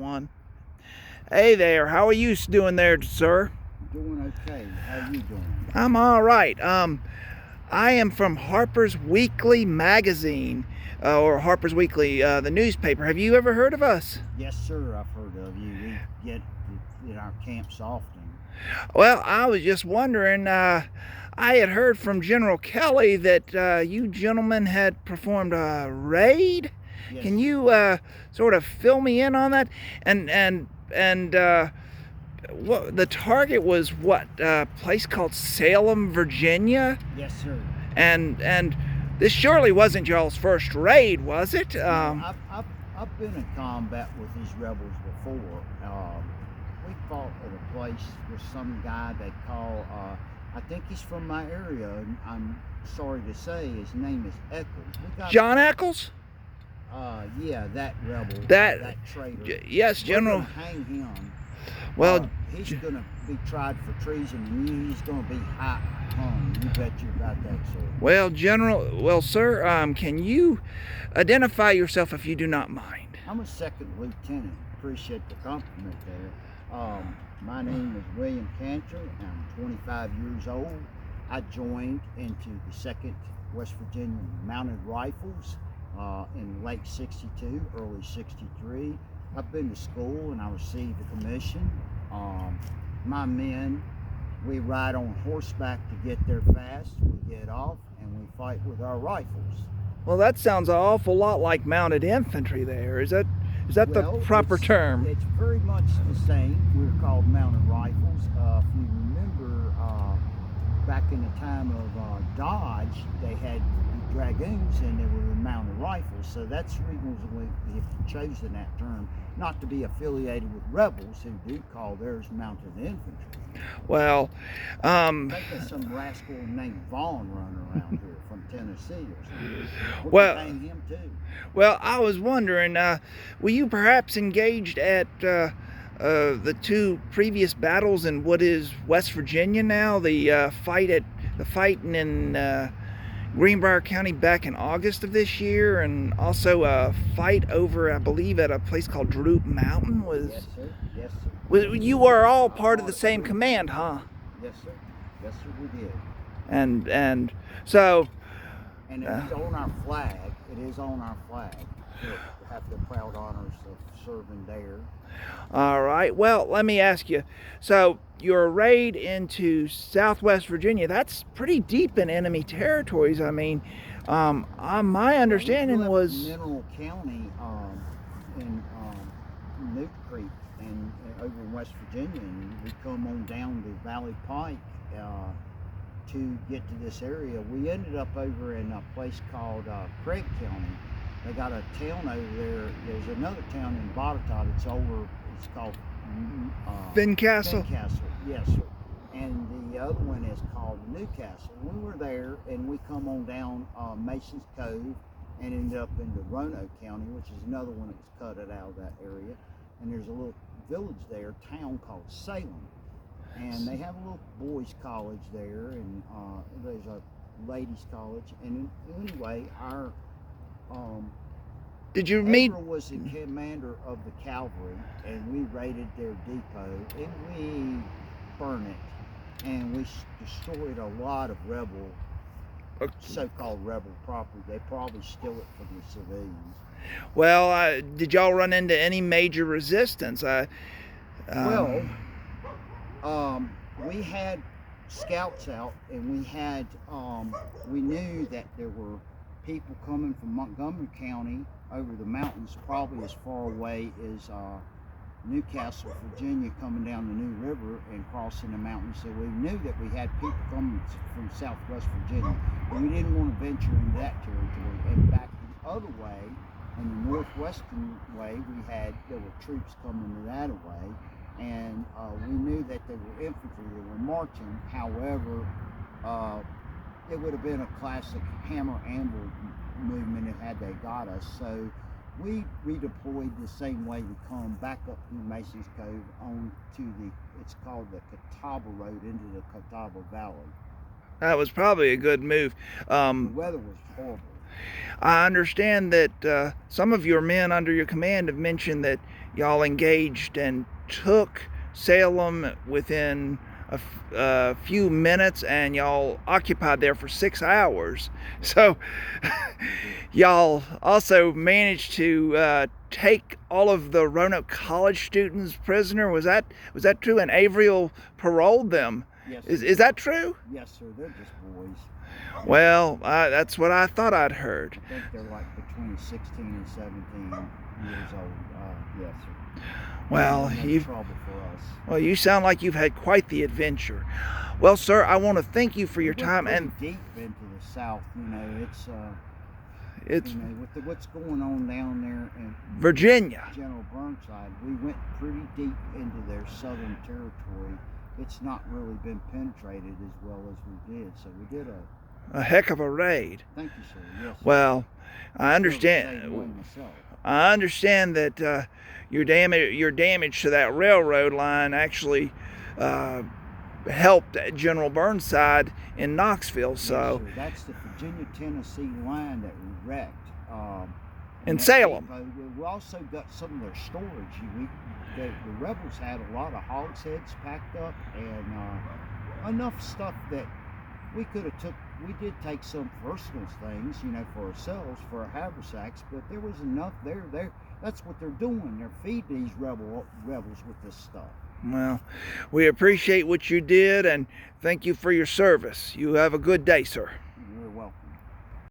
one. Hey there, how are you doing there, sir? Doing okay. How you doing? I'm all right. I am from Harper's Weekly magazine, or Harper's Weekly, the newspaper. Have you ever heard of us? Yes, sir. I've heard of you. We get in our camps often. Well, I was just wondering. I had heard from General Kelly that you gentlemen had performed a raid. Yes. Can you sort of fill me in on that? And what the target was? What place called Salem, Virginia? Yes, sir. And this surely wasn't y'all's first raid, was it? I've been in combat with these rebels before. We fought at a place with some guy they call. I think he's from my area. I'm sorry to say his name is Eccles. John Eccles? Yeah, that rebel. That traitor. Yes, General. We're gonna hang him. Well, he's going to be tried for treason, and he's going to be hung. You bet you about that, sir. Well, sir, can you identify yourself if you do not mind? I'm a second lieutenant. Appreciate the compliment there. My name is William Cantor. I'm 25 years old. I joined into the 2nd West Virginia Mounted Rifles in late '62, early '63. I've been to school and I received a commission. My men, we ride on horseback to get there fast. We get off and we fight with our rifles. Well, that sounds an awful lot like mounted infantry there. Is that the proper term? It's very much the same. We're called mounted rifles. If you remember, back in the time of Dodge, they had the dragoons and they were the mounted rifles. So that's the reason we've chosen that term, not to be affiliated with rebels who do call theirs mounted infantry. Well, I think there's some rascal named Vaughn running around here from Tennessee or something. Well, hang him too. Well, I was wondering, were you perhaps engaged at the 2 previous battles in what is West Virginia now? The fighting in Greenbrier County back in August of this year, and also a fight over, I believe, at a place called Droop Mountain. Yes, sir. Yes, sir. You were all part of the same command, huh? Yes, sir. Yes, sir, we did. And so. And it is on our flag. It is on our flag. We have the proud honors of serving there. All right. Well, let me ask you. So your raid into Southwest Virginia, that's pretty deep in enemy territories. I mean, my understanding was Mineral County in Newt Creek and over in West Virginia, and we come on down to Valley Pike to get to this area. We ended up over in a place called Craig County. They got a town over there. There's another town in Botetourt. It's called Fincastle. Fincastle, yes, sir. And the other one is called Newcastle. We were there, and we come on down Mason's Cove and ended up into Roanoke County, which is another one that was cut out of that area. And there's a little village there, town called Salem. And they have a little boys' college there, and there's a ladies' college. And anyway, our did you meet? Edgar was the commander of the cavalry, and we raided their depot, and we burned it, and we destroyed a lot of so-called rebel property. They probably stole it from the civilians. Well, did y'all run into any major resistance? We had scouts out, and we knew that there were people coming from Montgomery County over the mountains, probably as far away as Newcastle, Virginia, coming down the New River and crossing the mountains. So we knew that we had people coming from Southwest Virginia, but we didn't want to venture into that territory. And back the other way, in the northwestern way, there were troops coming that way. And we knew that they were infantry, they were marching. However, it would have been a classic hammer anvil movement had they got us. So we redeployed the same way we come back up through Mason's Cove on to it's called the Catawba Road into the Catawba Valley. That was probably a good move. The weather was horrible. I understand that some of your men under your command have mentioned that y'all engaged and took Salem within a few minutes, and y'all occupied there for 6 hours. So y'all also managed to take all of the Roanoke College students prisoner. Was that true? And Averill paroled them. Yes. Is that true? Yes, sir. They're just boys. Well, that's what I thought I'd heard. I think they're like between 16 and 17 years old. Yes, sir. Well, no trouble for us. Well, you sound like you've had quite the adventure. Well, sir, I want to thank you for your time. And deep into the South, it's you know, with what's going on down there in Virginia. General Burnside, we went pretty deep into their southern territory. It's not really been penetrated as well as we did, so we did a heck of a raid. Thank you, sir. Yes. Well, I understand. I understand that your damage to that railroad line actually helped General Burnside in Knoxville. So yes, that's the Virginia-Tennessee line that we wrecked. In Salem. We also got some of their storage. The rebels had a lot of hogsheads packed up and enough stuff that we could have took. We did take some personal things, for ourselves, for our haversacks, but there was enough there. That's what they're doing. They're feeding these rebels with this stuff. Well, we appreciate what you did, and thank you for your service. You have a good day, sir.